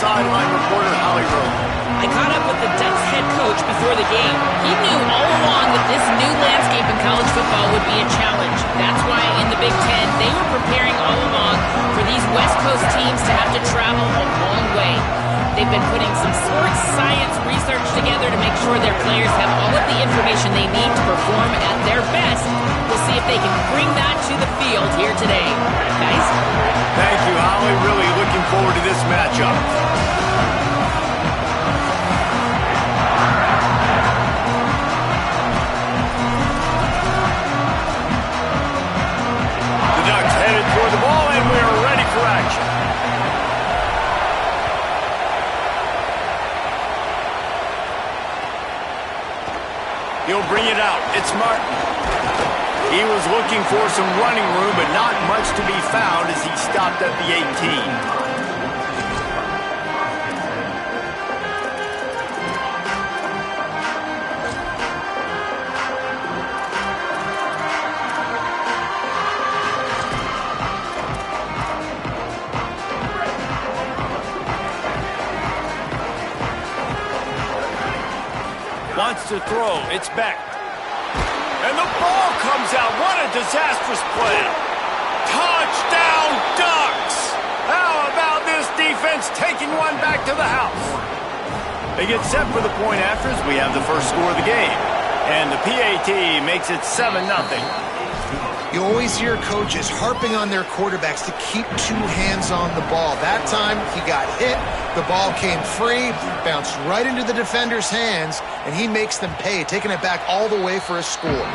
sideline reporter Holly Rowe. I caught up with the Ducks head coach before the game. He knew all along that this new landscape in college football would be a challenge. That's why in the Big Ten, they were preparing all along for these West Coast teams to have to travel a long way. They've been putting some sports science research together to make sure their players have all of the information they need to perform at their best. We'll see if they can bring that to the field here today. Guys? Thank you, Holly. Really looking forward to this matchup. The Ducks headed toward the ball, and we are ready for action. He'll bring it out. It's Martin. He was looking for some running room, but not much to be found as he stopped at the 18. Wants to throw. It's back. And the ball comes out. What a disastrous play. Touchdown, Ducks! How about this defense taking one back to the house? They get set for the point after as we have the first score of the game. And the PAT makes it 7-0. You always hear coaches harping on their quarterbacks to keep two hands on the ball. That time, he got hit, the ball came free, bounced right into the defender's hands, and he makes them pay, taking it back all the way for a score.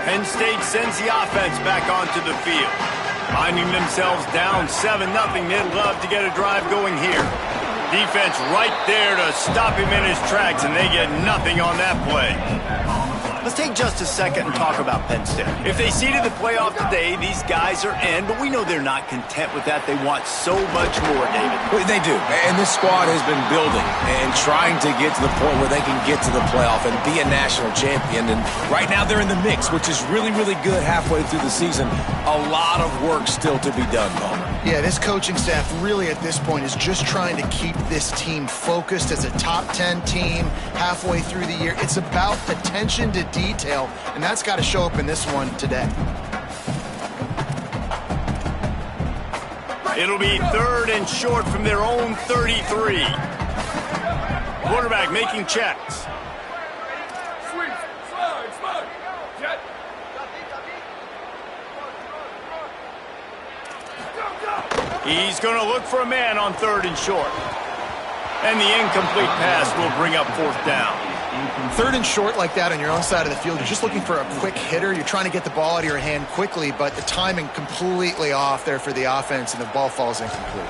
Penn State sends the offense back onto the field. Finding themselves down 7-0, they'd love to get a drive going here. Defense right there to stop him in his tracks, and they get nothing on that play. Let's take just a second and talk about Penn State. If they seeded the playoff today, these guys are in, but we know they're not content with that. They want so much more, David. Well, they do, and this squad has been building and trying to get to the point where they can get to the playoff and be a national champion. And right now they're in the mix, which is really, really good halfway through the season. A lot of work still to be done, though. Yeah, this coaching staff really at this point is just trying to keep this team focused as a top 10 team halfway through the year. It's about attention to detail, and that's got to show up in this one today. It'll be 3rd and short from their own 33. Quarterback making checks. He's going to look for a man on 3rd and short. And the incomplete pass will bring up 4th down. 3rd and short like that on your own side of the field, you're just looking for a quick hitter. You're trying to get the ball out of your hand quickly, but the timing completely off there for the offense, and the ball falls incomplete.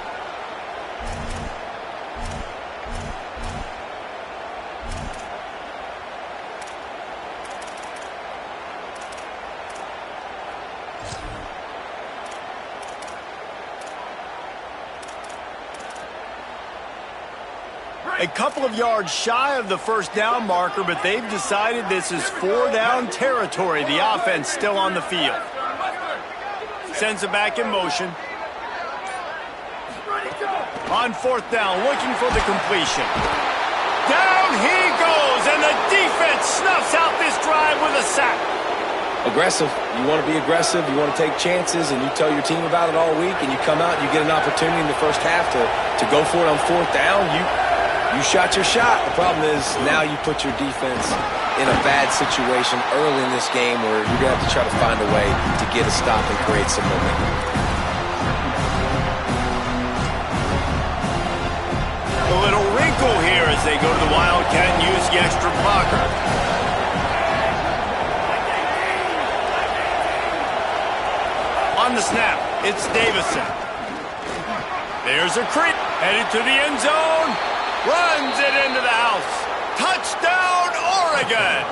A couple of yards shy of the 1st down marker, but they've decided this is 4-down territory. The offense still on the field. Sends it back in motion. On 4th down, looking for the completion. Down he goes, and the defense snuffs out this drive with a sack. Aggressive. You want to be aggressive. You want to take chances, and you tell your team about it all week, and you come out and you get an opportunity in the first half to go for it on 4th down. You shot your shot. The problem is now you put your defense in a bad situation early in this game where you're going to have to try to find a way to get a stop and create some momentum. A little wrinkle here as they go to the Wildcat and use the extra blocker. On the snap, it's Davison. There's a creep, headed to the end zone. Runs it into the house. Touchdown, Oregon!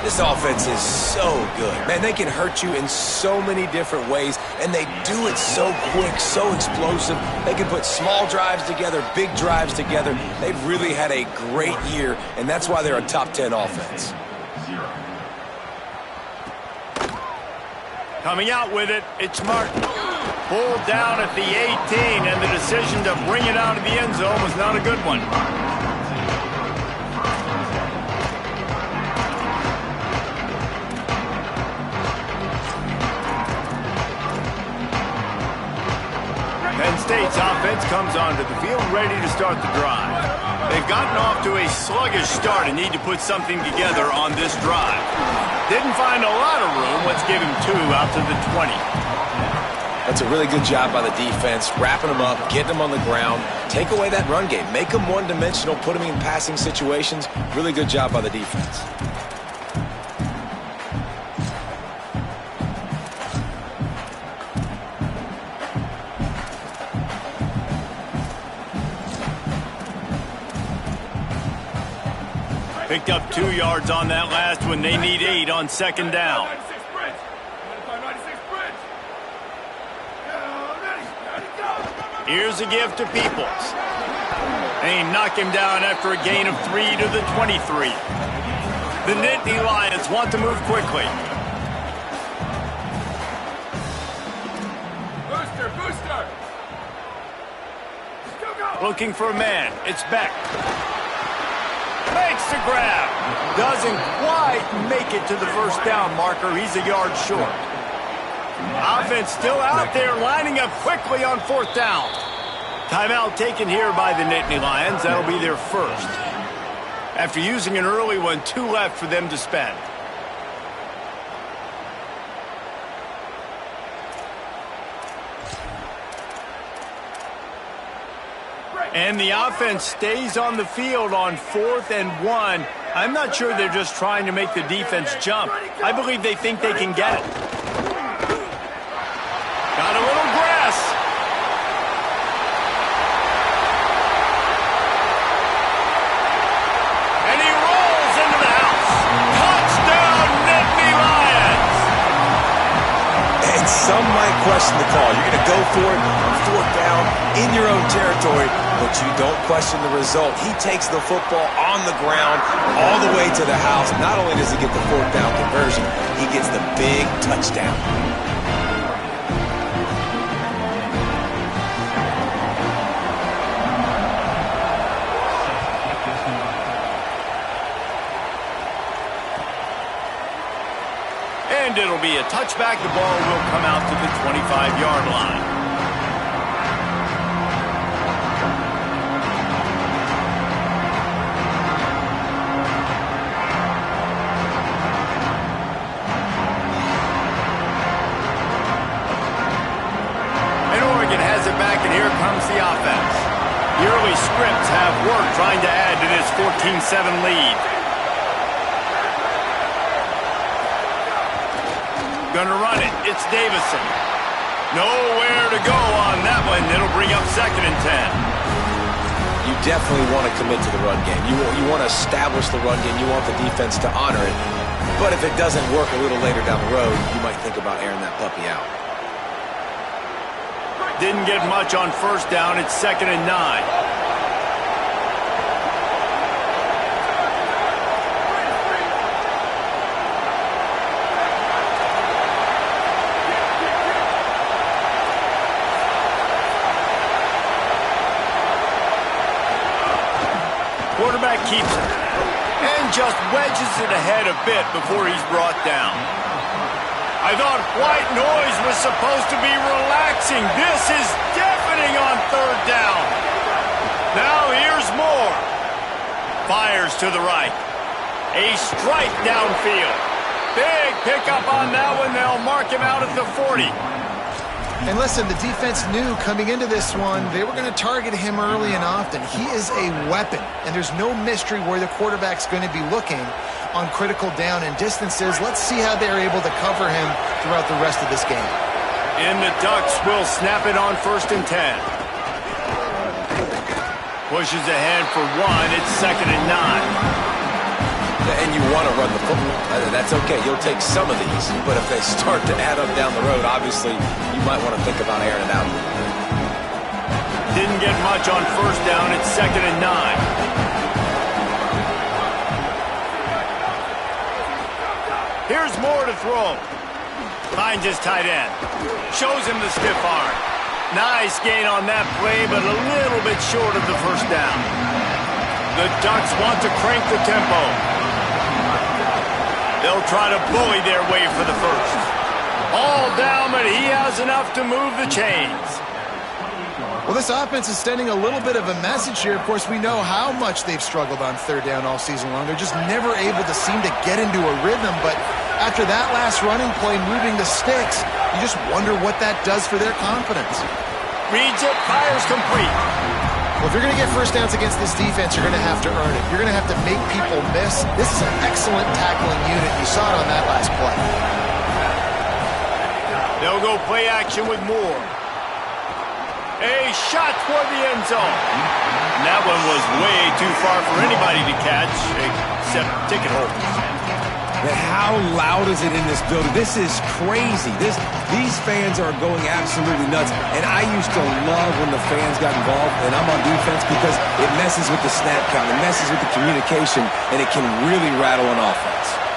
This offense is so good. Man, they can hurt you in so many different ways, and they do it so quick, so explosive. They can put small drives together, big drives together. They've really had a great year, and that's why they're a top 10 offense. Coming out with it, it's Martin. Pulled down at the 18, and the decision to bring it out of the end zone was not a good one. Penn State's offense comes onto the field ready to start the drive. They've gotten off to a sluggish start and need to put something together on this drive. Didn't find a lot of room. Let's give him 2 out to the 20. That's a really good job by the defense, wrapping them up, getting them on the ground. Take away that run game. Make them one-dimensional, put them in passing situations. Really good job by the defense. Picked up 2 yards on that last one. They need 8 on second down. Here's a gift to Peoples. They knock him down after a gain of 3 to the 23. The Nittany Lions want to move quickly. Booster! Looking for a man. It's Beck. Makes the grab. Doesn't quite make it to the first down marker. He's a yard short. Offense still out there, lining up quickly on 4th down. Timeout taken here by the Nittany Lions. That'll be their first. After using an early one, 2 left for them to spend. And the offense stays on the field on 4th and 1. I'm not sure they're just trying to make the defense jump. I believe they think they can get it. Got a little grass. And he rolls into the house. Touchdown, Nittany Lions. And some might question the call. You're going to go for it on 4th down in your own territory, but you don't question the result. He takes the football on the ground all the way to the house. Not only does he get the 4th down conversion, he gets the big touchdown. And it'll be a touchback. The ball will come out to the 25-yard line. And Oregon has it back, and here comes the offense. The early scripts have worked trying to add to this 14-7 lead. Gonna run it. It's Davison. Nowhere to go on that one. It'll bring up 2nd and 10. You definitely want to commit to the run game. You want to establish the run game. You want the defense to honor it. But if it doesn't work a little later down the road, you might think about airing that puppy out. Didn't get much on 1st down. It's 2nd and 9. Quarterback keeps it and just wedges it ahead a bit before he's brought down. I thought white noise was supposed to be relaxing. This is deafening on 3rd down. Now here's more. Fires to the right. A strike downfield. Big pickup on that one. They'll mark him out at the 40. And listen, the defense knew coming into this one, they were going to target him early and often. He is a weapon, and there's no mystery where the quarterback's going to be looking on critical down and distances. Let's see how they're able to cover him throughout the rest of this game. And the Ducks will snap it on 1st and 10. Pushes ahead for 1. It's 2nd and 9. And you want to run the football. That's okay. You'll take some of these. But if they start to add up down the road, obviously, you might want to think about airing it out. Didn't get much on first down. It's 2nd and 9. Here's Moore to throw. Finds his tight end. Shows him the stiff arm. Nice gain on that play, but a little bit short of the first down. The Ducks want to crank the tempo. They'll try to bully their way for the first. All down, but he has enough to move the chains. Well, this offense is sending a little bit of a message here. Of course, we know how much they've struggled on third down all season long. They're just never able to seem to get into a rhythm. But after that last running play, moving the sticks, you just wonder what that does for their confidence. Reads it, fires complete. Well, if you're going to get first downs against this defense, you're going to have to earn it. You're going to have to make people miss. This is an excellent tackling unit. You saw it on that last play. They'll go play action with Moore. A shot toward the end zone. And that one was way too far for anybody to catch, except ticket holders. Man, how loud is it in this building? This is crazy. These fans are going absolutely nuts. And I used to love when the fans got involved, and I'm on defense, because it messes with the snap count, it messes with the communication, and it can really rattle an offense.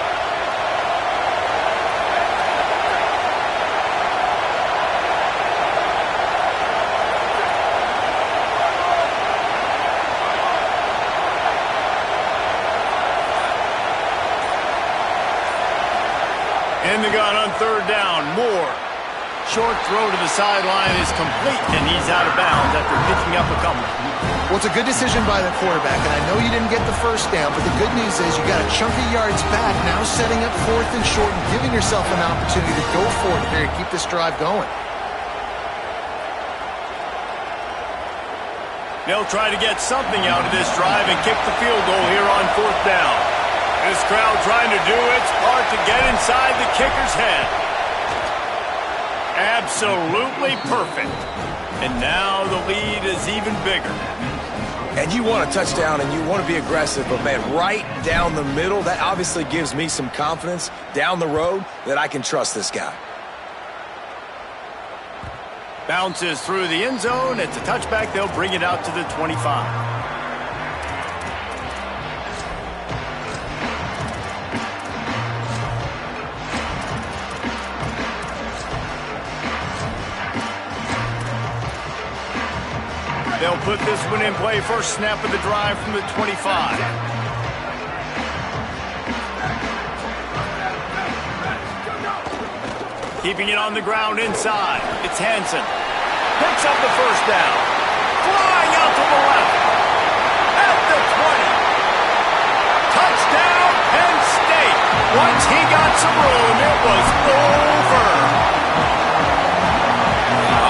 In the gun on third down, Moore. Short throw to the sideline is complete, and he's out of bounds after picking up a couple. Well, it's a good decision by the quarterback, and I know you didn't get the first down, but the good news is you got a chunk of yards back, now setting up 4th and short and giving yourself an opportunity to go for it here and keep this drive going. They'll try to get something out of this drive and kick the field goal here on 4th down. This crowd trying to do its part to get inside the kicker's head. Absolutely perfect. And now the lead is even bigger. And you want a touchdown and you want to be aggressive, but man, right down the middle, that obviously gives me some confidence down the road that I can trust this guy. Bounces through the end zone. It's a touchback. They'll bring it out to the 25. They'll put this one in play. First snap of the drive from the 25. Keeping it on the ground inside. It's Hansen. Picks up the first down. Flying out to the left. At the 20. Touchdown, Penn State. Once he got some room, it was over.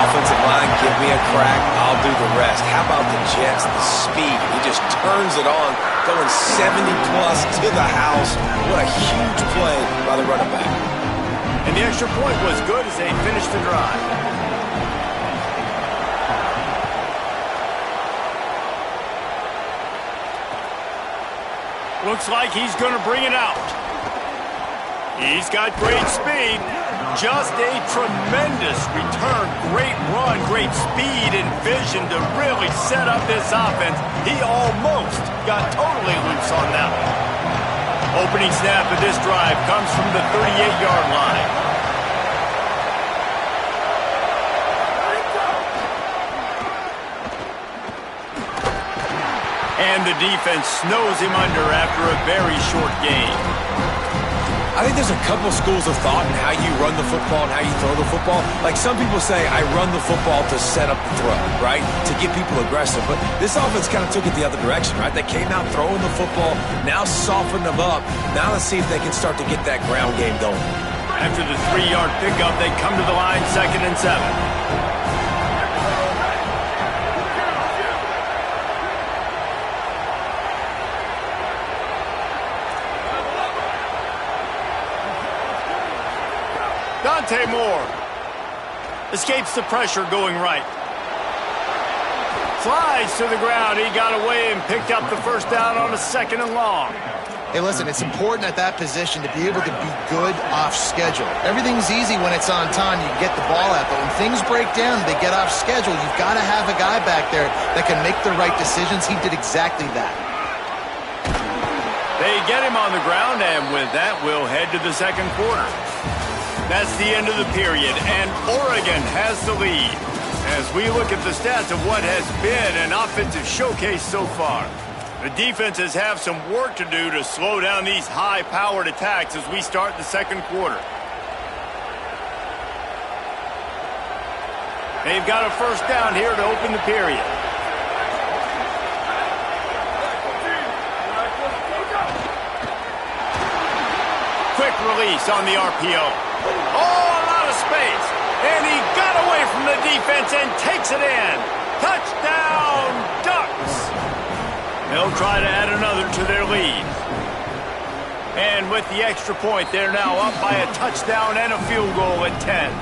Offensive line, give me a crack, I'll do the rest. How about the Jets, the speed? He just turns it on, going 70-plus to the house. What a huge play by the running back. And the extra point was good as they finished the drive. Looks like he's going to bring it out. He's got great speed. Just a tremendous return. Great run, great speed and vision to really set up this offense. He almost got totally loose on that one. Opening snap of this drive comes from the 38-yard line. And the defense snows him under after a very short game. I think there's a couple schools of thought in how you run the football and how you throw the football. Like some people say, I run the football to set up the throw, right? To get people aggressive. But this offense kind of took it the other direction, right? They came out throwing the football, now softened them up. Now let's see if they can start to get that ground game going. After the 3-yard pickup, they come to the line, 2nd and 7. Moore escapes the pressure going right. Slides to the ground. He got away and picked up the first down on a 2nd and long. Hey, listen, it's important at that position to be able to be good off schedule. Everything's easy when it's on time. You can get the ball out, but when things break down, they get off schedule. You've got to have a guy back there that can make the right decisions. He did exactly that. They get him on the ground, and with that, we'll head to the second quarter. That's the end of the period, and Oregon has the lead. As we look at the stats of what has been an offensive showcase so far. The defenses have some work to do to slow down these high-powered attacks as we start the second quarter. They've got a first down here to open the period. Quick release on the RPO. Oh, a lot of space. And he got away from the defense and takes it in. Touchdown, Ducks! They'll try to add another to their lead. And with the extra point, they're now up by a touchdown and a field goal at 10.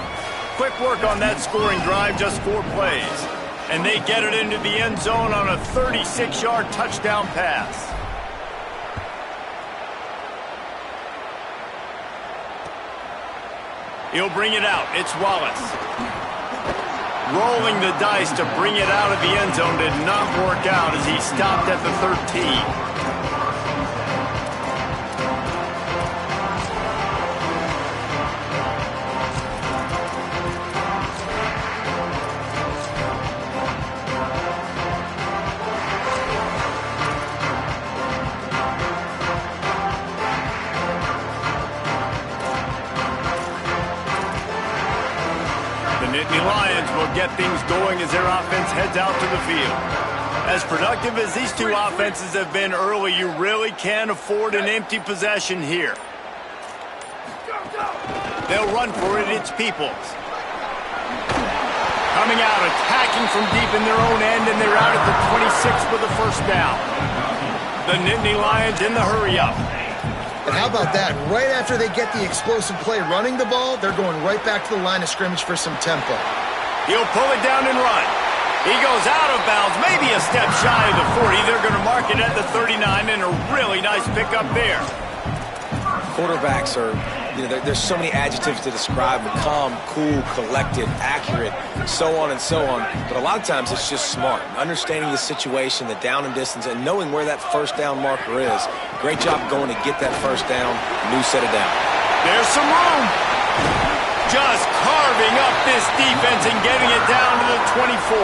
Quick work on that scoring drive, just 4 plays. And they get it into the end zone on a 36-yard touchdown pass. He'll bring it out. It's Wallace. Rolling the dice to bring it out of the end zone did not work out as he stopped at the 13. Get things going as their offense heads out to the field. As productive as these two offenses have been early, you really can't afford an empty possession here. They'll run for it. It's Peoples. Coming out, attacking from deep in their own end, and they're out at the 26 for the first down. The Nittany Lions in the hurry-up. And how about that? Right after they get the explosive play running the ball, they're going right back to the line of scrimmage for some tempo. He'll pull it down and run. He goes out of bounds, maybe a step shy of the 40. They're going to mark it at the 39, and a really nice pickup there. Quarterbacks are, there's so many adjectives to describe them. Calm, cool, collected, accurate, so on and so on. But a lot of times it's just smart. Understanding the situation, the down and distance, and knowing where that first down marker is. Great job going to get that first down. New set it down. There's some room. Just carving up this defense and getting it down to the 24.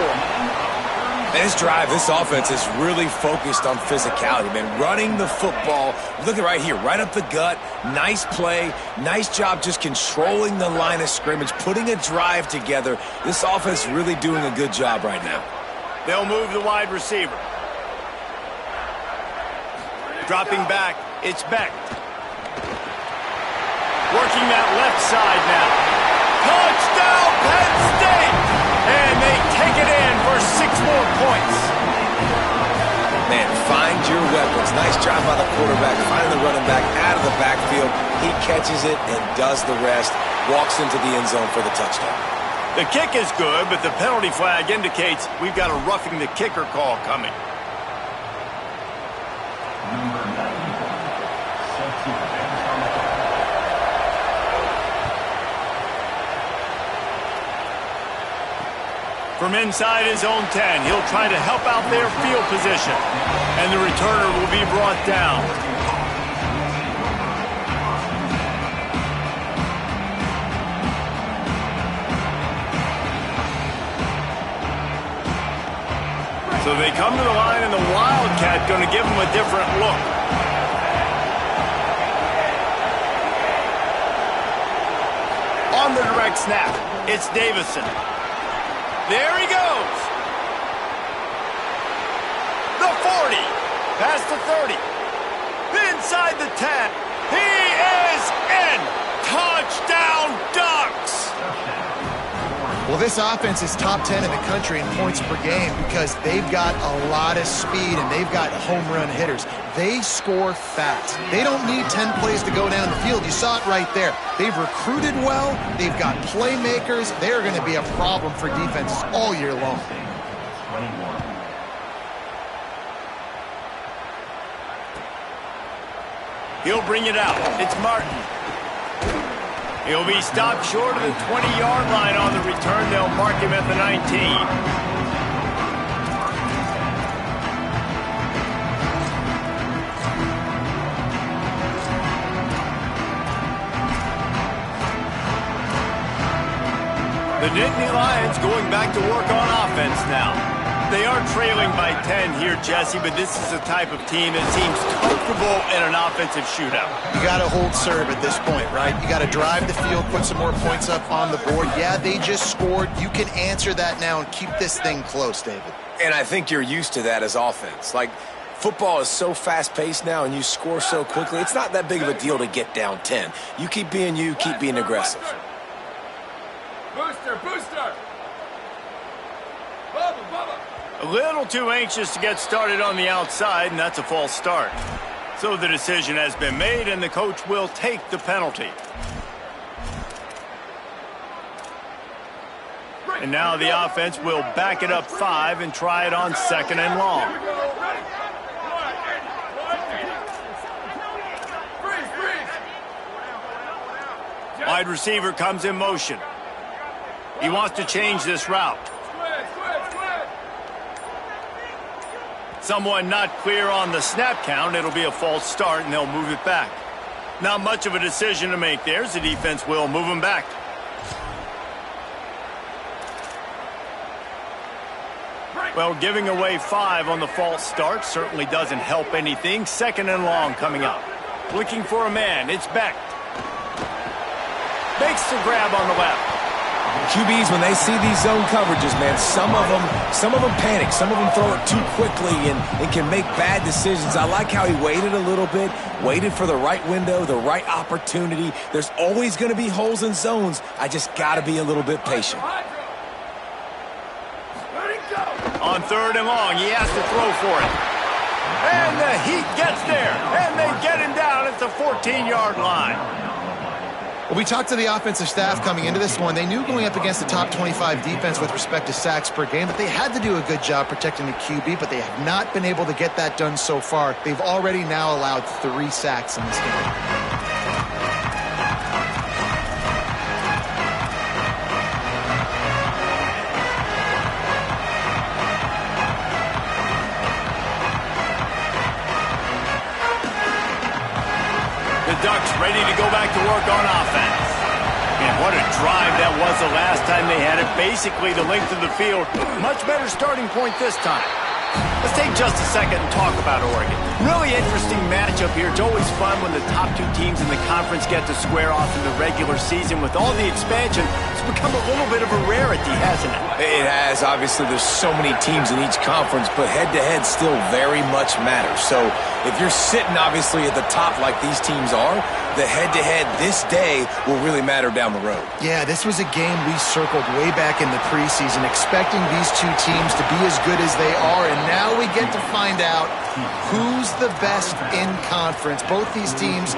And this drive, this offense is really focused on physicality, man. Running the football. Look at right here, right up the gut. Nice play. Nice job just controlling the line of scrimmage, putting a drive together. This offense really doing a good job right now. They'll move the wide receiver. Dropping back, it's Beck. Working that left side now. Touchdown, Penn State! And they take it in for 6 more points. Man, find your weapons. Nice job by the quarterback, finding the running back out of the backfield. He catches it and does the rest. Walks into the end zone for the touchdown. The kick is good, but the penalty flag indicates we've got a roughing the kicker call coming. From inside his own 10, he'll try to help out their field position. And the returner will be brought down. So they come to the line, and the Wildcat going to give them a different look. On the direct snap, it's Davison. There he goes. The 40. Past the 30. Inside the 10. He is in. Touchdown, Ducks. Well, this offense is top 10 in the country in points per game because they've got a lot of speed and they've got home run hitters. They score fast. They don't need 10 plays to go down the field. You saw it right there. They've recruited well. They've got playmakers. They're going to be a problem for defenses all year long. He'll bring it out. It's Martin. He'll be stopped short of the 20-yard line on the return. They'll mark him at the 19. The Nittany Lions going back to work on offense now. They are trailing by 10 here, Jesse, but this is the type of team that seems comfortable in an offensive shootout. You got to hold serve at this point, right? You got to drive the field, put some more points up on the board. Yeah, they just scored. You can answer that now and keep this thing close, David. And I think you're used to that as offense. Like, football is so fast-paced now and you score so quickly, it's not that big of a deal to get down 10. You, keep being aggressive. Booster, booster! Bubba, Bubba! A little too anxious to get started on the outside, and that's a false start. So the decision has been made, and the coach will take the penalty. And now the offense will back it up 5 and try it on 2nd and long. Wide receiver comes in motion. He wants to change this route. Someone not clear on the snap count. It'll be a false start, and they'll move it back. Not much of a decision to make there, so the defense will move him back. Well, giving away 5 on the false start certainly doesn't help anything. 2nd and long coming up. Looking for a man. It's Beck. Makes the grab on the left. QBs, when they see these zone coverages, man, some of them panic. Some of them throw it too quickly and can make bad decisions. I like how he waited a little bit, waited for the right window, the right opportunity. There's always going to be holes in zones. I just got to be a little bit patient. On 3rd and long, he has to throw for it. And the Heat gets there, and they get him down at the 14-yard line. Well, we talked to the offensive staff coming into this one. They knew going up against the top 25 defense with respect to sacks per game that they had to do a good job protecting the QB, but they have not been able to get that done so far. They've already now allowed 3 sacks in this game. Ducks ready to go back to work on offense. And what a drive that was the last time they had it. Basically the length of the field. Much better starting point this time. Let's take just a second and talk about Oregon. Really interesting matchup here. It's always fun when the top 2 teams in the conference get to square off in the regular season. With all the expansion, it's become a little bit of a rarity, hasn't it? It has. Obviously, there's so many teams in each conference, but head-to-head still very much matters. So if you're sitting, obviously, at the top like these teams are, the head-to-head this day will really matter down the road. Yeah, this was a game we circled way back in the preseason, expecting these 2 teams to be as good as they are, and now we get to find out who's the best in conference. Both these teams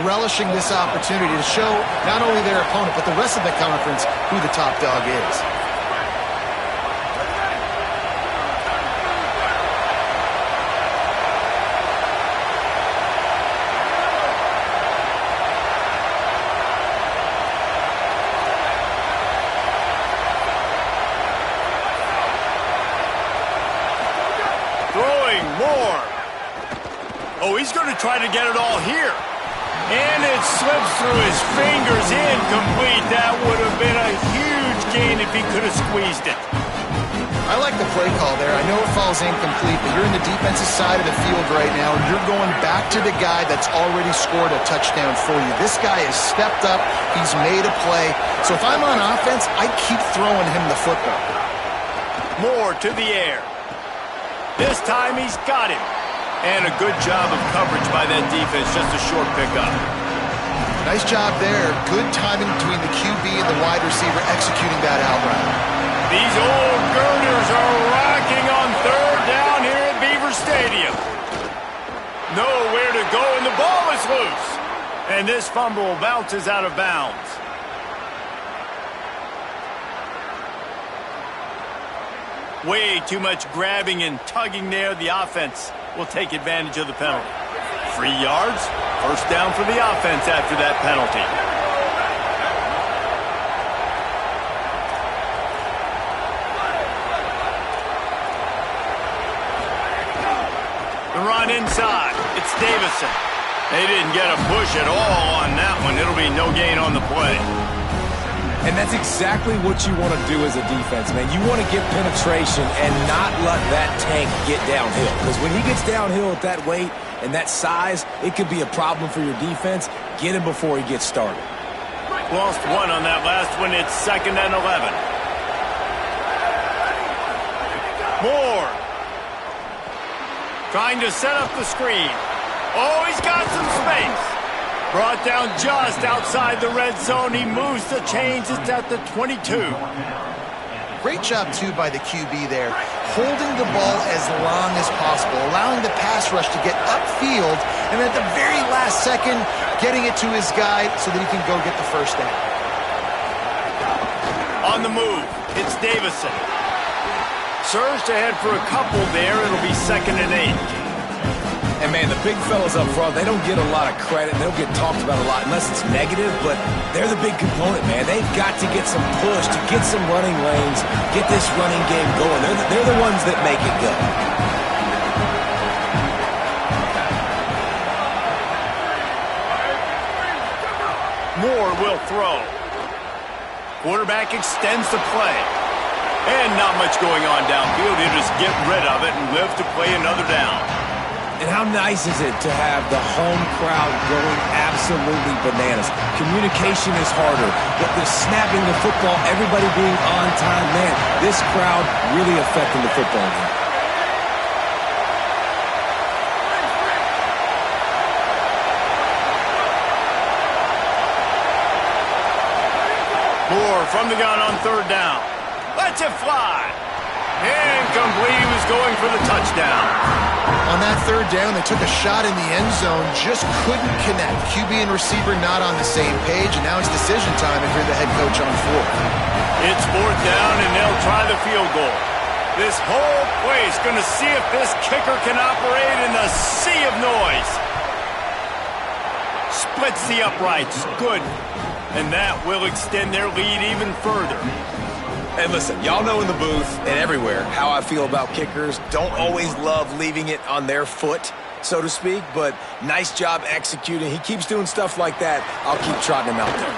relishing this opportunity to show not only their opponent, but the rest of the conference who the top dog is. Oh, he's going to try to get it all here. And it slips through his fingers, incomplete. That would have been a huge gain if he could have squeezed it. I like the play call there. I know it falls incomplete, but you're in the defensive side of the field right now, and you're going back to the guy that's already scored a touchdown for you. This guy has stepped up. He's made a play. So if I'm on offense, I keep throwing him the football. Moore to the air. This time he's got him. And a good job of coverage by that defense, just a short pickup. Nice job there. Good timing between the QB and the wide receiver executing that out route. These old girders are rocking on 3rd down here at Beaver Stadium. Nowhere to go, and the ball is loose. And this fumble bounces out of bounds. Way too much grabbing and tugging there. The offense will take advantage of the penalty. 3 yards, First down for the offense after that penalty. The run inside. It's Davison. They didn't get a push at all on that one. It'll be no gain on the play. And that's exactly what you want to do as a defense, man. You want to get penetration and not let that tank get downhill. Because when he gets downhill at that weight and that size, it could be a problem for your defense. Get him before he gets started. Lost one on that last one. It's 2nd and 11. Moore. Trying to set up the screen. Oh, he's got some space. Brought down just outside the red zone. He moves the chains. It's at the 22. Great job, too, by the QB there. Holding the ball as long as possible, allowing the pass rush to get upfield, and at the very last second, getting it to his guy so that he can go get the first down. On the move, it's Davison. Surged ahead for a couple there. It'll be 2nd and 8. And, man, the big fellas up front, they don't get a lot of credit. They don't get talked about a lot unless it's negative, but they're the big component, man. They've got to get some push, to get some running lanes, get this running game going. They're the ones that make it go. Moore will throw. Quarterback extends the play. And not much going on downfield. He'll just get rid of it and live to play another down. And how nice is it to have the home crowd going absolutely bananas? Communication is harder, but the snapping the football, everybody being on time, man, this crowd really affecting the football game. Moore from the gun on 3rd down. Lets it fly. Incomplete. He was going for the touchdown. On that 3rd down, they took a shot in the end zone, just couldn't connect. QB and receiver not on the same page, and now it's decision time if you're the head coach on 4th. It's 4th down, and they'll try the field goal. This whole place going to see if this kicker can operate in the sea of noise. Splits the uprights. Good. And that will extend their lead even further. And listen, y'all know in the booth and everywhere how I feel about kickers. Don't always love leaving it on their foot, so to speak, but nice job executing. He keeps doing stuff like that. I'll keep trotting him out there.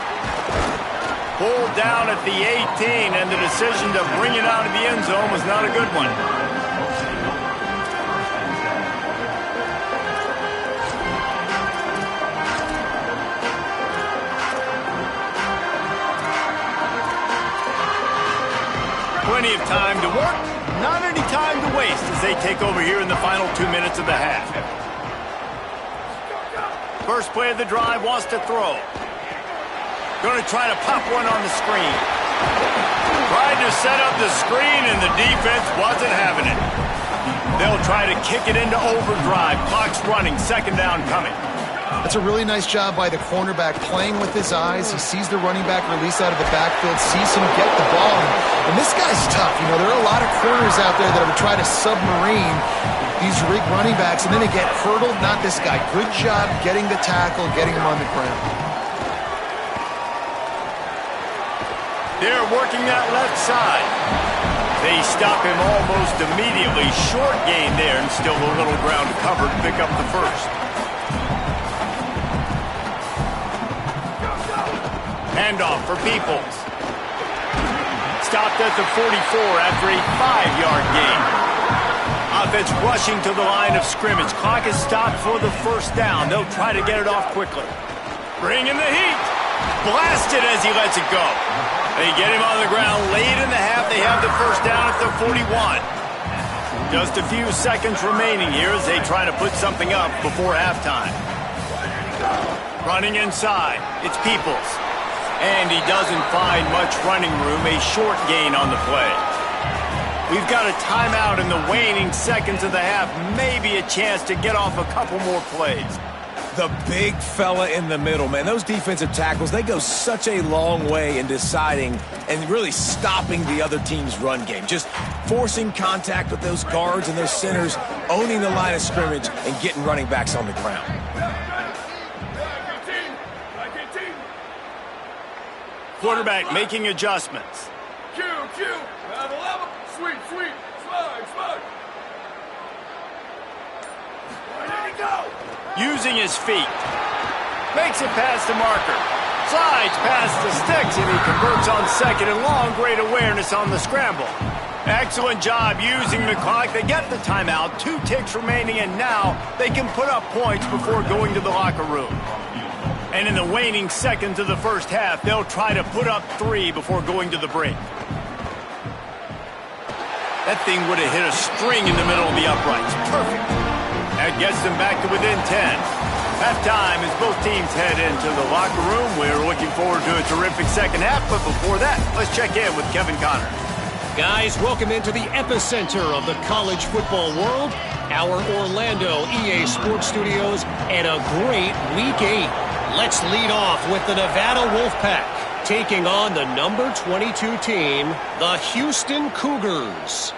Pulled down at the 18, and the decision to bring it out of the end zone was not a good one. Plenty of time to work, not any time to waste as they take over here in the final 2 minutes of the half. First play of the drive, wants to throw. Going to try to pop one on the screen. Tried to set up the screen and the defense wasn't having it. They'll try to kick it into overdrive. Clock's running, 2nd down coming. That's a really nice job by the cornerback, playing with his eyes. He sees the running back release out of the backfield, sees him get the ball. And this guy's tough. You know, there are a lot of corners out there that would try to submarine these rig running backs, and then they get hurdled. Not this guy. Good job getting the tackle, getting him on the ground. They're working that left side. They stop him almost immediately. Short gain there, and still a little ground to cover to pick up the first. Handoff for Peoples. Stopped at the 44 after a 5-yard gain. Offense rushing to the line of scrimmage. Clock is stopped for the first down. They'll try to get it off quickly. Bring in the heat. Blasted as he lets it go. They get him on the ground late in the half. They have the first down at the 41. Just a few seconds remaining here as they try to put something up before halftime. Running inside. It's Peoples. And he doesn't find much running room, a short gain on the play. We've got a timeout in the waning seconds of the half, maybe a chance to get off a couple more plays. The big fella in the middle, man. Those defensive tackles, they go such a long way in deciding and really stopping the other team's run game. Just forcing contact with those guards and those centers, owning the line of scrimmage, and getting running backs on the ground. quarterback making adjustments. Q, level, sweet, slug. There you go. Using his feet. Makes it past the marker. Slides past the sticks, and he converts on second and long. Great awareness on the scramble. Excellent job using the clock. They get the timeout. 2 ticks remaining, and now they can put up points before going to the locker room. And in the waning seconds of the first half, they'll try to put up 3 before going to the break. That thing would have hit a string in the middle of the uprights. Perfect. That gets them back to within 10. Halftime as both teams head into the locker room. We're looking forward to a terrific second half, but before that, let's check in with Kevin Connor. Guys, welcome into the epicenter of the college football world, our Orlando EA Sports Studios, and a great Week 8. Let's lead off with the Nevada Wolfpack, taking on the number 22 team, the Houston Cougars.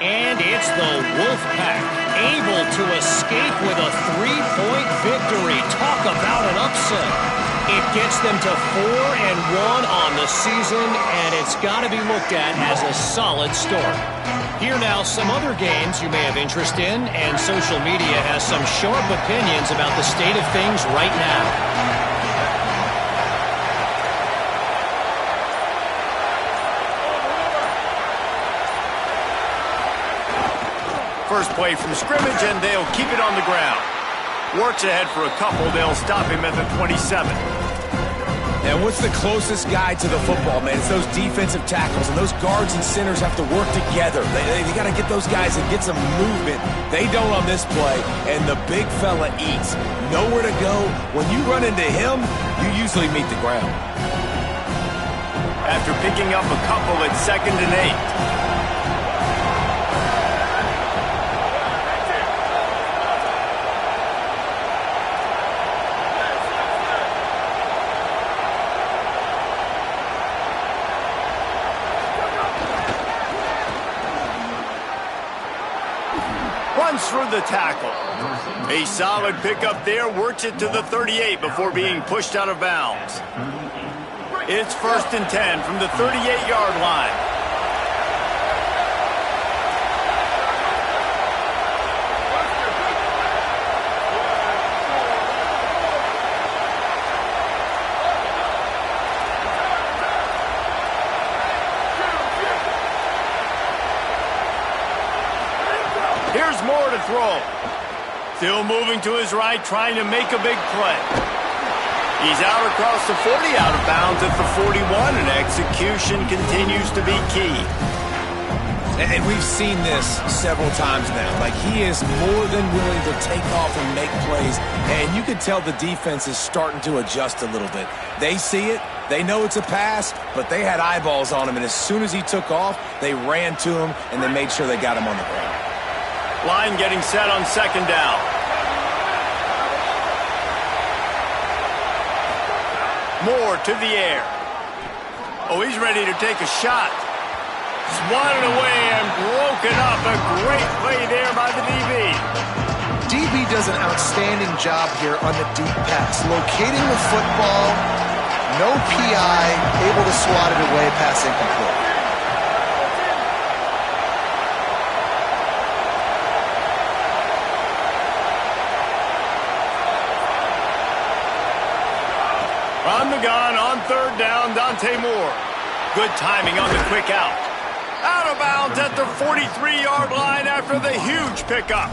And it's the Wolfpack, able to escape with a 3-point victory. Talk about an upset. It gets them to 4-1 on the season, and it's got to be looked at as a solid start. Here now, some other games you may have interest in, and social media has some sharp opinions about the state of things right now. First play from scrimmage, and they'll keep it on the ground. Works ahead for a couple. They'll stop him at the 27. And what's the closest guy to the football, man? It's those defensive tackles, and those guards and centers have to work together. They got to get those guys and get some movement. They don't on this play, and the big fella eats. Nowhere to go. When you run into him, you usually meet the ground. After picking up a couple at 2nd and 8. Runs through the tackle. A solid pickup there, works it to the 38 before being pushed out of bounds. It's 1st and 10 from the 38-yard line. Here's more to throw. Still moving to his right, trying to make a big play. He's out across the 40, out of bounds at the 41, and execution continues to be key. And we've seen this several times now. Like, he is more than willing to take off and make plays, and you can tell the defense is starting to adjust a little bit. They see it, they know it's a pass, but they had eyeballs on him, and as soon as he took off, they ran to him, and they made sure they got him on the ground. Line getting set on 2nd down. Moore to the air. Oh, he's ready to take a shot. Swatted away and broken up. A great play there by the DB. DB does an outstanding job here on the deep pass. Locating the football, no PI, able to swat it away, pass incomplete. On the gun, on 3rd down, Dante Moore. Good timing on the quick out. Out of bounds at the 43-yard line after the huge pickup.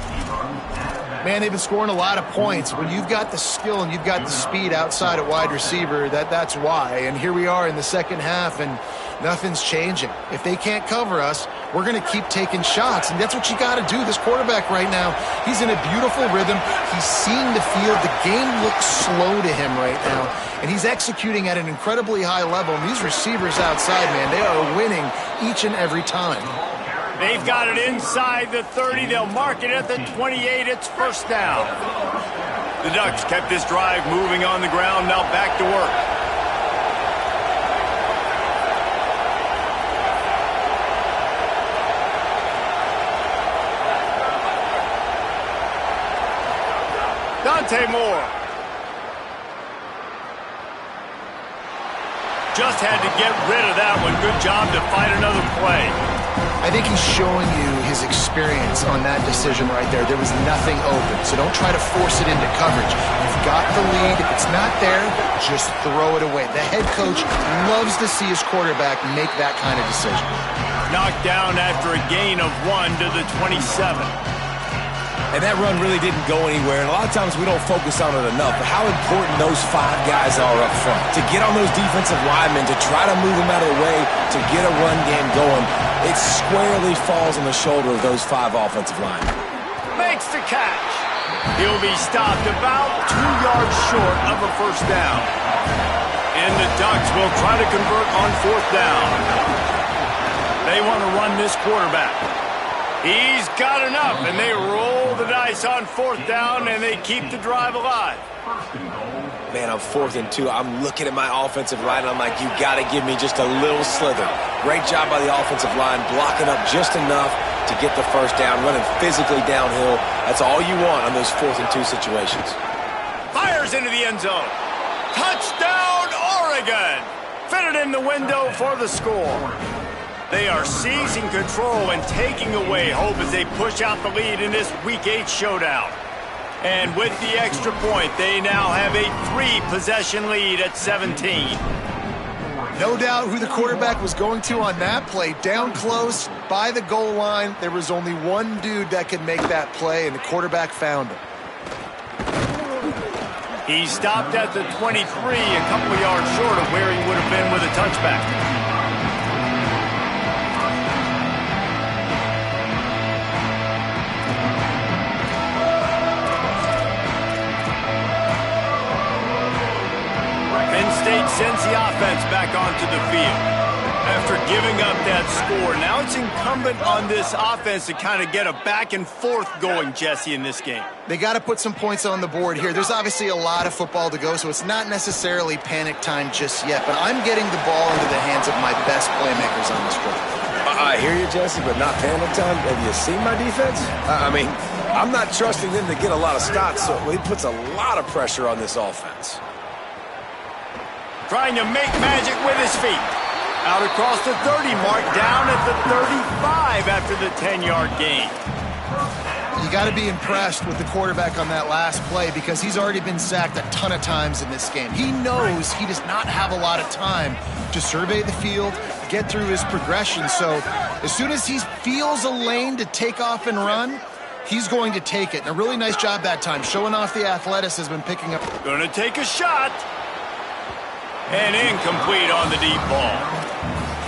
Man, they've been scoring a lot of points. When you've got the skill and you've got the speed outside at wide receiver, that's why. And here we are in the second half, and nothing's changing. If they can't cover us, we're going to keep taking shots, and that's what you got to do. This quarterback right now, he's in a beautiful rhythm. He's seeing the field. The game looks slow to him right now, and he's executing at an incredibly high level. And these receivers outside, man, they are winning each and every time. They've got it inside the 30. They'll mark it at the 28. It's 1st down. The Ducks kept this drive moving on the ground. Now back to work. Dante Moore. Just had to get rid of that one. Good job to find another play. I think he's showing you his experience on that decision right there. There was nothing open, so don't try to force it into coverage. You've got the lead. If it's not there, just throw it away. The head coach loves to see his quarterback make that kind of decision. Knocked down after a gain of 1 to the 27. And that run really didn't go anywhere. And a lot of times we don't focus on it enough. But how important those 5 guys are up front. To get on those defensive linemen, to try to move them out of the way, to get a run game going, it squarely falls on the shoulder of those 5 offensive linemen. Makes the catch. He'll be stopped about 2 yards short of a first down. And the Ducks will try to convert on 4th down. They want to run this quarterback. He's got enough, and they roll the dice on 4th down, and they keep the drive alive. Man, on 4th and 2, I'm looking at my offensive line, and I'm like, you got to give me just a little slither. Great job by the offensive line, blocking up just enough to get the first down, running physically downhill. That's all you want on those 4th and 2 situations. Fires into the end zone. Touchdown, Oregon! Fitted in the window for the score. They are seizing control and taking away hope as they push out the lead in this Week 8 showdown. And with the extra point, they now have a 3-possession lead at 17. No doubt who the quarterback was going to on that play. Down close, by the goal line, there was only one dude that could make that play, and the quarterback found him. He stopped at the 23, a couple of yards short of where he would have been with a touchback. Sends the offense back onto the field. After giving up that score, now it's incumbent on this offense to kind of get a back and forth going, Jesse, in this game. They got to put some points on the board here. There's obviously a lot of football to go, so it's not necessarily panic time just yet, but I'm getting the ball into the hands of my best playmakers on this drive. I hear you, Jesse, but not panic time. Have you seen my defense? I mean, I'm not trusting them to get a lot of stops, so it puts a lot of pressure on this offense. Trying to make magic with his feet. Out across the 30 mark, down at the 35 after the 10-yard gain. You got to be impressed with the quarterback on that last play because he's already been sacked a ton of times in this game. He knows he does not have a lot of time to survey the field, get through his progression. So as soon as he feels a lane to take off and run, he's going to take it. And a really nice job that time, showing off the athleticism and picking up. Going to take a shot. And incomplete on the deep ball.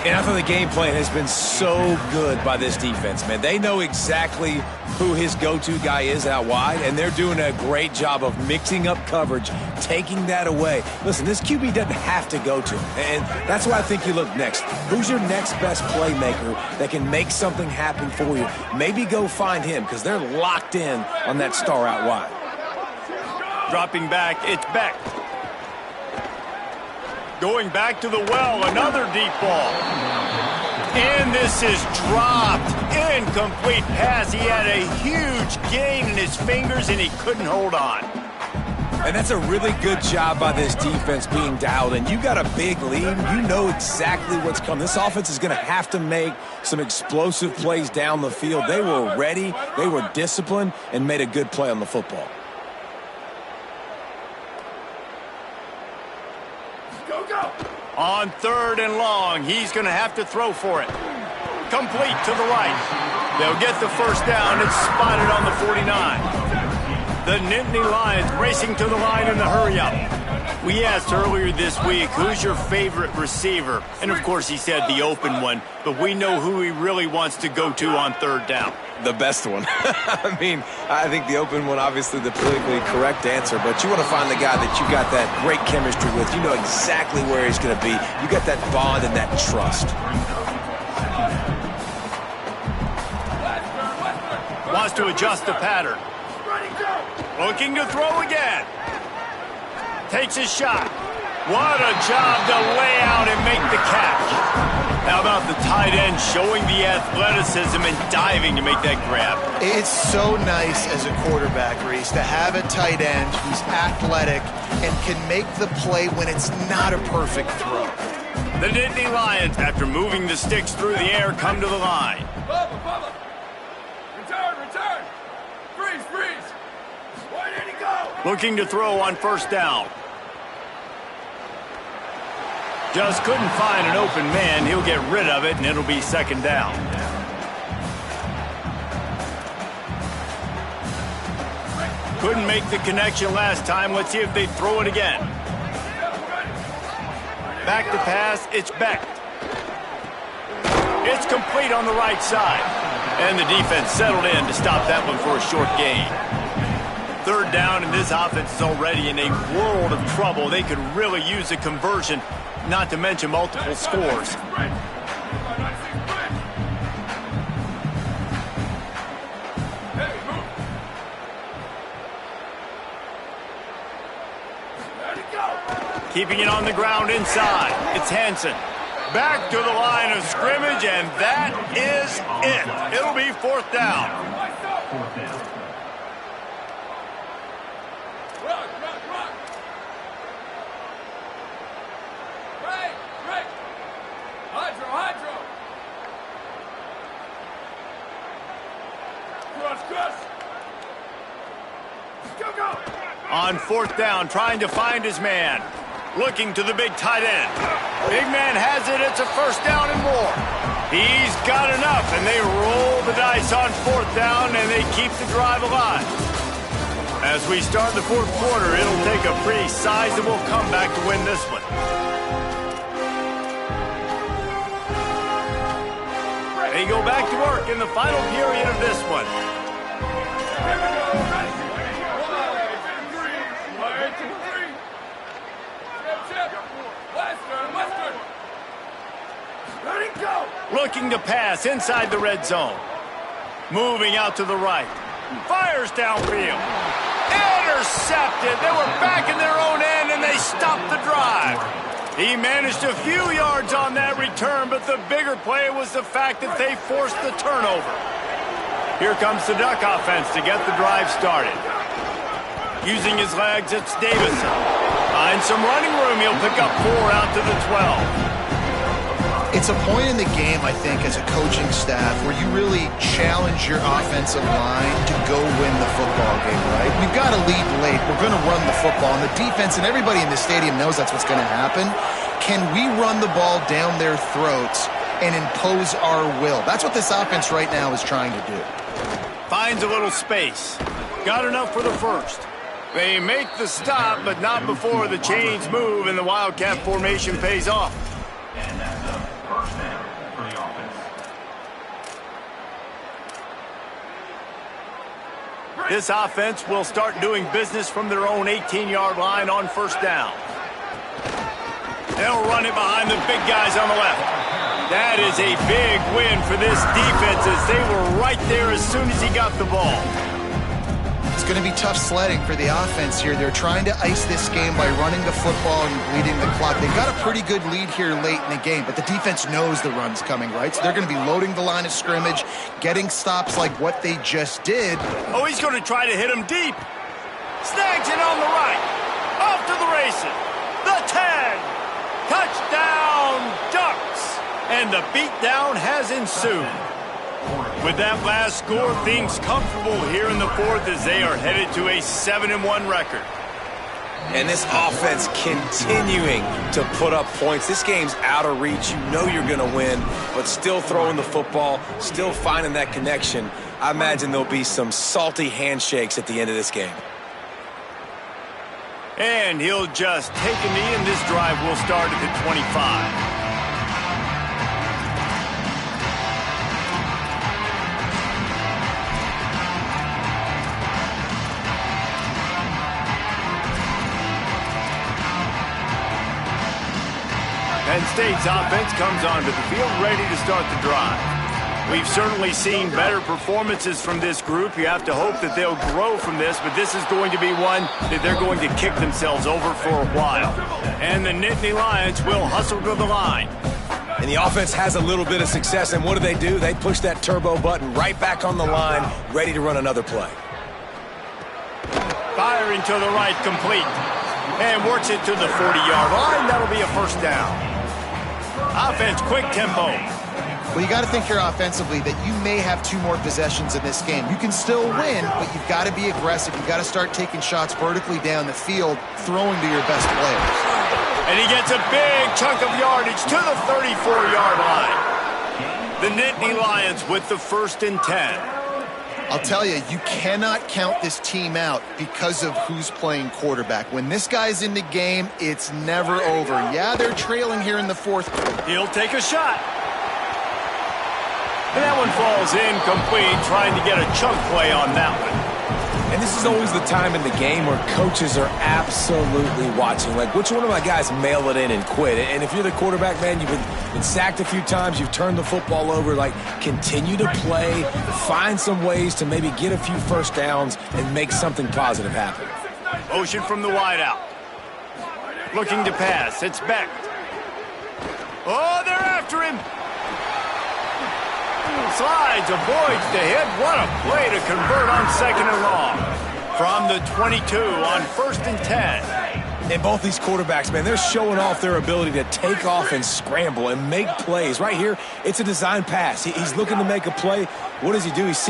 And I thought the game plan has been so good by this defense, man. They know exactly who his go-to guy is out wide, and they're doing a great job of mixing up coverage, taking that away. Listen, this QB doesn't have to go to him, and that's why I think you look next. Who's your next best playmaker that can make something happen for you? Maybe go find him, because they're locked in on that star out wide. Dropping back, it's Beck. Going back to the well, another deep ball. And this is dropped. Incomplete pass. He had a huge gain in his fingers, and he couldn't hold on. And that's a really good job by this defense being dialed in. You got a big lead. You know exactly what's coming. This offense is going to have to make some explosive plays down the field. They were ready. They were disciplined and made a good play on the football. On 3rd and long, he's going to have to throw for it. Complete to the right. They'll get the first down. It's spotted on the 49. The Nittany Lions racing to the line in the hurry-up. We asked earlier this week, who's your favorite receiver? And, of course, he said the open one, but we know who he really wants to go to on 3rd down. The best one. I mean, I think the open one, obviously the politically correct answer, but you want to find the guy that you got that great chemistry with. You know exactly where he's going to be. You got that bond and that trust. Wants to adjust the pattern. Looking to throw again. Takes a shot. What a job to lay out and make the catch. How about the tight end showing the athleticism and diving to make that grab? It's so nice as a quarterback, Reese, to have a tight end who's athletic and can make the play when it's not a perfect throw. The Nittany Lions, after moving the sticks through the air, come to the line. Bubba. Return. Freeze. Why did he go? Looking to throw on first down. Just couldn't find an open man. He'll get rid of it, and it'll be second down. Couldn't make the connection last time. Let's see if they throw it again. Back to pass. It's Beck. It's complete on the right side. And the defense settled in to stop that one for a short gain. Third down, and this offense is already in a world of trouble. They could really use a conversion, not to mention multiple scores. Keeping it on the ground inside. It's Hansen. Back to the line of scrimmage, and that is it. It'll be fourth down. Run. Break. Hydro. Cross. Go. On fourth down, trying to find his man. Looking to the big tight end. Big man has it. It's a first down and more. He's got enough, and they roll the dice on fourth down, and they keep the drive alive. As we start the fourth quarter, it'll take a pretty sizable comeback to win this one. They go back to work in the final period of this one. Looking to pass inside the red zone. Moving out to the right. Fires downfield. Intercepted. They were back in their own end, and they stopped the drive. He managed a few yards on that return, but the bigger play was the fact that they forced the turnover. Here comes the Duck offense to get the drive started. Using his legs, it's Davison. Finds some running room. He'll pick up 4 out to the 12. It's a point in the game, I think, as a coaching staff where you really challenge your offensive line to go win the football game, right? We've got to lead late. We're going to run the football. And the defense and everybody in the stadium knows that's what's going to happen. Can we run the ball down their throats and impose our will? That's what this offense right now is trying to do. Finds a little space. Got enough for the first. They make the stop, but not before the chains move and the Wildcat formation pays off. And that's a first down for the offense. This offense will start doing business from their own 18-yard line on first down. They'll run it behind the big guys on the left. That is a big win for this defense as they were right there as soon as he got the ball. It's going to be tough sledding for the offense here. They're trying to ice this game by running the football and bleeding the clock. They've got a pretty good lead here late in the game, but the defense knows the run's coming, right? So they're going to be loading the line of scrimmage, getting stops like what they just did. Oh, he's going to try to hit him deep. Snags it on the right. Off to the races. The 10. Touchdown, Ducks. And the beatdown has ensued. With that last score, things comfortable here in the fourth as they are headed to a 7-1 record. And this offense continuing to put up points. This game's out of reach. You know you're going to win, but still throwing the football, still finding that connection. I imagine there'll be some salty handshakes at the end of this game. And he'll just take a knee, and this drive will start at the 25. Penn State's offense comes onto the field ready to start the drive. We've certainly seen better performances from this group. You have to hope that they'll grow from this, but this is going to be one that they're going to kick themselves over for a while. And the Nittany Lions will hustle to the line. And the offense has a little bit of success, and what do? They push that turbo button right back on the line, ready to run another play. Firing to the right, complete. And works it to the 40-yard line. That'll be a first down. Offense, quick tempo. Well, you got to think here offensively that you may have 2 more possessions in this game. You can still win, but you've got to be aggressive. You've got to start taking shots vertically down the field, throwing to your best players. And he gets a big chunk of yardage to the 34-yard line. The Nittany Lions with the 1st and 10. I'll tell you, you cannot count this team out because of who's playing quarterback. When this guy's in the game, it's never over. Yeah, they're trailing here in the 4th quarter. He'll take a shot. And that one falls incomplete, trying to get a chunk play on that one. And this is always the time in the game where coaches are absolutely watching. Like, which one of my guys mail it in and quit? And if you're the quarterback, man, you've been sacked a few times, you've turned the football over, like, continue to play, find some ways to maybe get a few first downs and make something positive happen. Motion from the wideout. Looking to pass. It's Beck. Oh, they're after him. Slides, avoids the hit. What a play to convert on 2nd and long. From the 22 on 1st and 10. And both these quarterbacks, man, they're showing off their ability to take off and scramble and make plays. Right here, it's a design pass. He's looking to make a play. What does he do? He's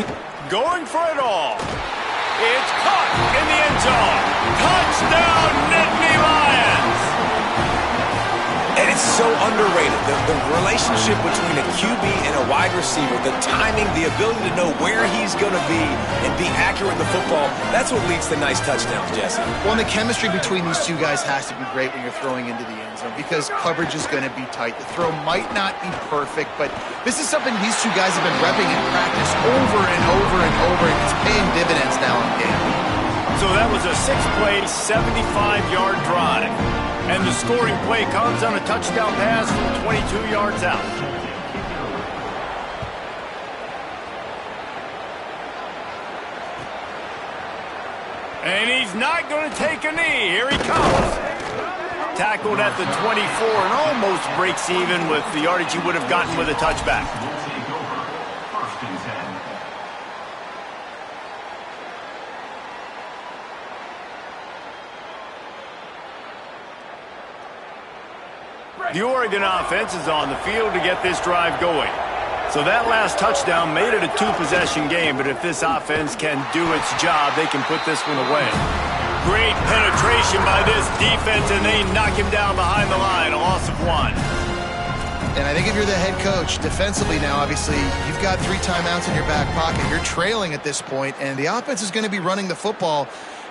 going for it all. It's caught in the end zone. Touchdown, Nittany Lions. And it's so underrated. The relationship between a QB and a wide receiver, the timing, the ability to know where he's going to be and be accurate in the football, that's what leads to nice touchdowns, Jesse. Well, and the chemistry between these 2 guys has to be great when you're throwing into the end zone because coverage is going to be tight. The throw might not be perfect, but this is something these 2 guys have been repping in practice over and over and over, and it's paying dividends now in game. So that was a 6-play, 75-yard drive. And the scoring play comes on a touchdown pass from 22 yards out. And he's not going to take a knee. Here he comes. Tackled at the 24 and almost breaks even with the yardage he would have gotten with a touchback. The Oregon offense is on the field to get this drive going. So that last touchdown made it a 2-possession game, but if this offense can do its job, they can put this one away. Great penetration by this defense, and they knock him down behind the line, a loss of 1. And I think if you're the head coach, defensively now, obviously, you've got 3 timeouts in your back pocket. You're trailing at this point, and the offense is going to be running the football,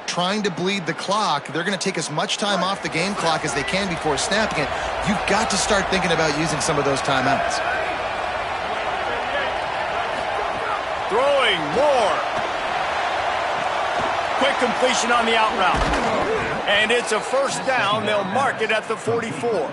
trying to bleed the clock. They're going to take as much time off the game clock as they can before snapping it. You've got to start thinking about using some of those timeouts. Throwing more. Quick completion on the out route. And it's a 1st down. They'll mark it at the 44.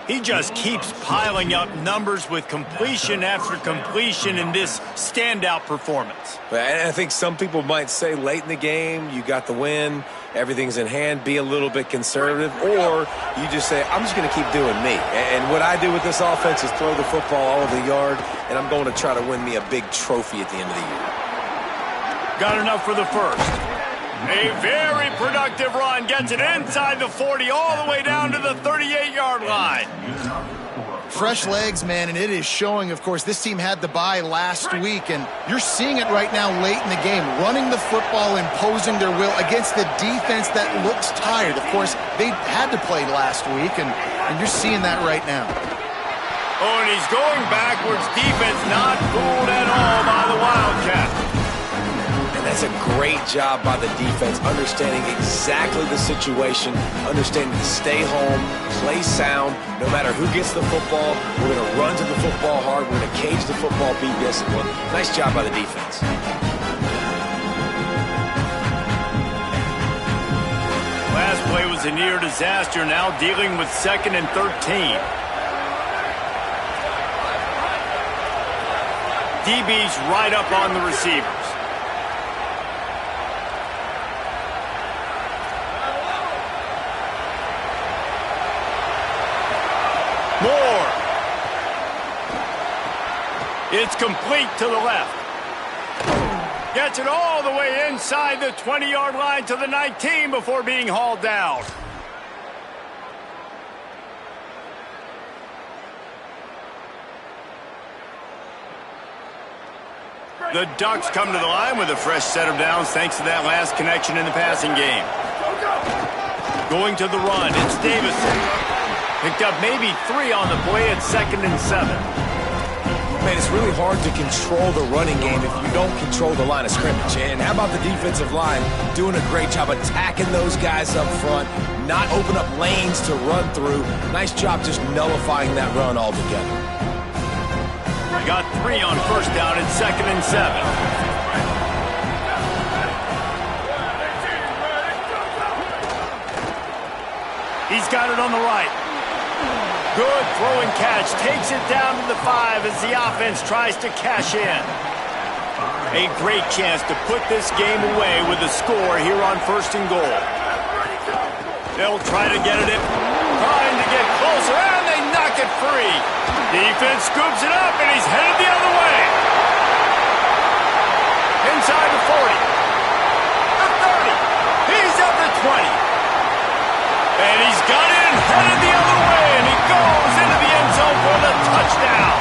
He just keeps piling up numbers with completion after completion in this standout performance. And I think some people might say late in the game, you got the win, everything's in hand, be a little bit conservative, or you just say, I'm just going to keep doing me. And what I do with this offense is throw the football all over the yard, and I'm going to try to win me a big trophy at the end of the year. Got enough for the 1st. A very productive run, gets it inside the 40, all the way down to the 38-yard line. Fresh legs, man, and it is showing, of course, this team had the bye last week, and you're seeing it right now late in the game, running the football, imposing their will against the defense that looks tired. Of course, they had to play last week, and you're seeing that right now. Oh, and he's going backwards. Defense not fooled at all by the Wildcats. That's a great job by the defense, understanding exactly the situation, understanding to stay home, play sound. No matter who gets the football, we're going to run to the football hard. We're going to cage the football, be disciplined. Nice job by the defense. Last play was a near disaster, now dealing with 2nd and 13. DB's right up on the receivers. More. It's complete to the left. Gets it all the way inside the 20-yard line to the 19 before being hauled down. The Ducks come to the line with a fresh set of downs thanks to that last connection in the passing game. Going to the run, it's Davison. Picked up maybe 3 on the play at 2nd and 7. Man, it's really hard to control the running game if you don't control the line of scrimmage. And how about the defensive line doing a great job attacking those guys up front, not open up lanes to run through. Nice job just nullifying that run altogether. Got 3 on first down at 2nd and 7. He's got it on the right. Good throw and catch. Takes it down to the 5 as the offense tries to cash in. A great chance to put this game away with a score here on 1st and goal. They'll try to get it in. Trying to get closer, and they knock it free. Defense scoops it up, and he's headed the other way. Inside the 40. The 30. He's at the 20. And he's got it and headed the other way, and he goes into the end zone for the touchdown.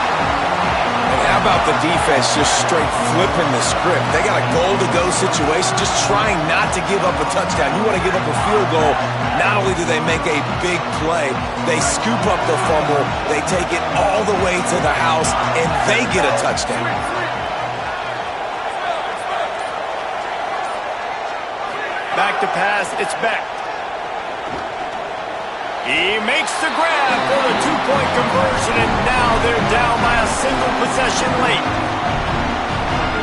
And how about the defense just straight flipping the script? They got a goal-to-go situation, just trying not to give up a touchdown. You want to give up a field goal, not only do they make a big play, they scoop up the fumble, they take it all the way to the house, and they get a touchdown. Back to pass, it's Beck. He makes the grab for the 2-point conversion, and now they're down by a single possession late.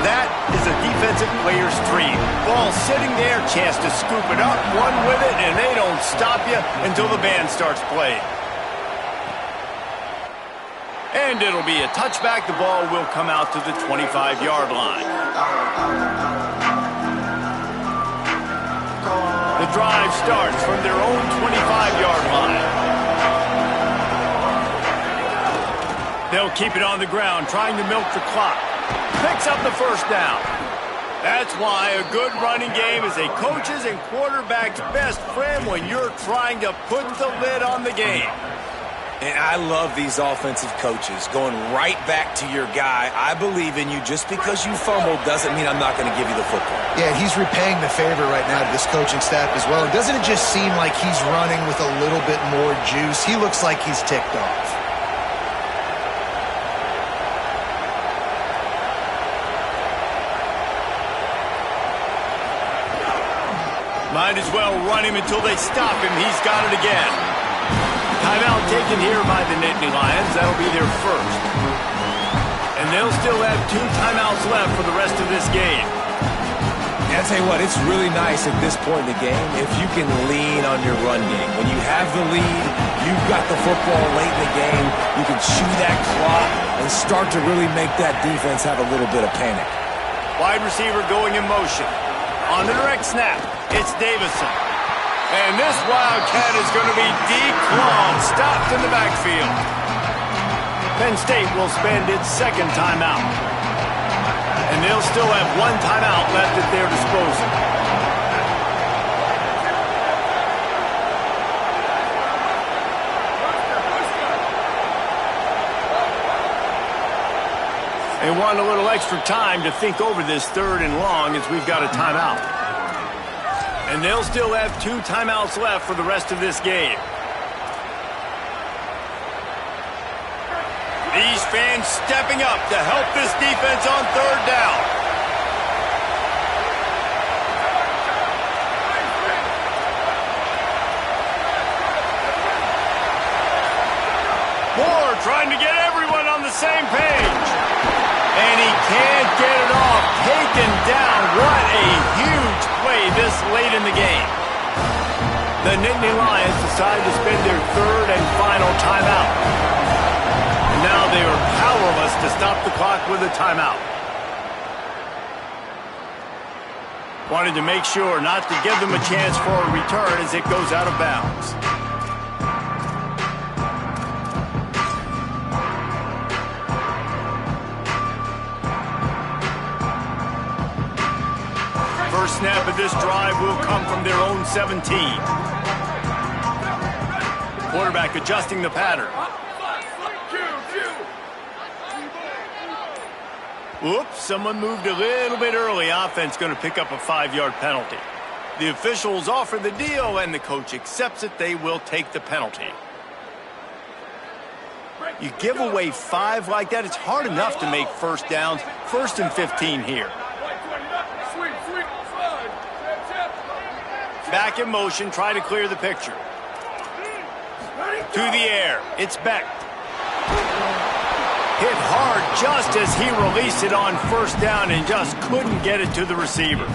That is a defensive player's dream. Ball sitting there, chance to scoop it up, one with it, and they don't stop you until the band starts playing. And it'll be a touchback. The ball will come out to the 25-yard line. The drive starts from their own 25-yard line. They'll keep it on the ground, trying to milk the clock. Picks up the first down. That's why a good running game is a coach's and quarterback's best friend when you're trying to put the lid on the game. And I love these offensive coaches going right back to your guy. I believe in you. Just because you fumbled doesn't mean I'm not going to give you the football. Yeah, he's repaying the favor right now to this coaching staff as well. Doesn't it just seem like he's running with a little bit more juice? He looks like he's ticked off. Might as well run him until they stop him. He's got it again. Timeout taken here by the Nittany Lions. That'll be their first. And they'll still have 2 timeouts left for the rest of this game. And I'll tell you what, it's really nice at this point in the game if you can lean on your run game. When you have the lead, you've got the football late in the game, you can chew that clock and start to really make that defense have a little bit of panic. Wide receiver going in motion. On the direct snap, it's Davison. And this Wildcat is going to be declawed, stopped in the backfield. Penn State will spend its 2nd timeout. And they'll still have 1 timeout left at their disposal. They want a little extra time to think over this 3rd and long as we've got a timeout. And they'll still have 2 timeouts left for the rest of this game. These fans stepping up to help this defense on 3rd down. Moore trying to get everyone on the same page. And he can't get it off. Taken down. What a huge play this late in the game. The Nittany Lions decide to spend their 3rd and final timeout. And now they are powerless to stop the clock with a timeout. Wanted to make sure not to give them a chance for a return as it goes out of bounds. First snap of this drive will come from their own 17. Quarterback adjusting the pattern. Oops, someone moved a little bit early. Offense going to pick up a 5-yard penalty. The officials offer the deal, and the coach accepts it. They will take the penalty. You give away 5 like that, it's hard enough to make first downs. 1st and 15 here. Back in motion, try to clear the picture. To the air, it's Beck. Hit hard just as he released it on 1st down and just couldn't get it to the receiver.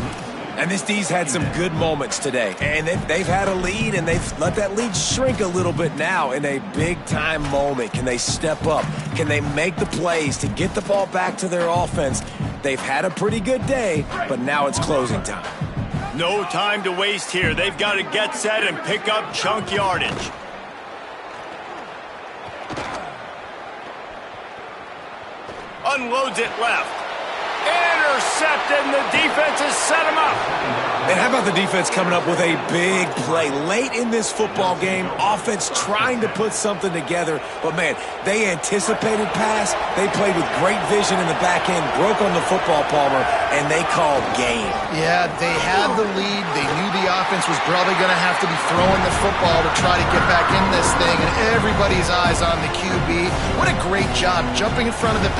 And this D's had some good moments today. And they've had a lead, and they've let that lead shrink a little bit now in a big-time moment. Can they step up? Can they make the plays to get the ball back to their offense? They've had a pretty good day, but now it's closing time. No time to waste here. They've got to get set and pick up chunk yardage. Unloads it left. Intercepted, and the defense has set him up. And how about the defense coming up with a big play late in this football game? Offense trying to put something together. But, man, they anticipated pass. They played with great vision in the back end, broke on the football, Palmer, and they called game. Yeah, they had the lead. They knew the offense was probably going to have to be throwing the football to try to get back in this thing, and everybody's eyes on the QB. What a great job jumping in front of the pass.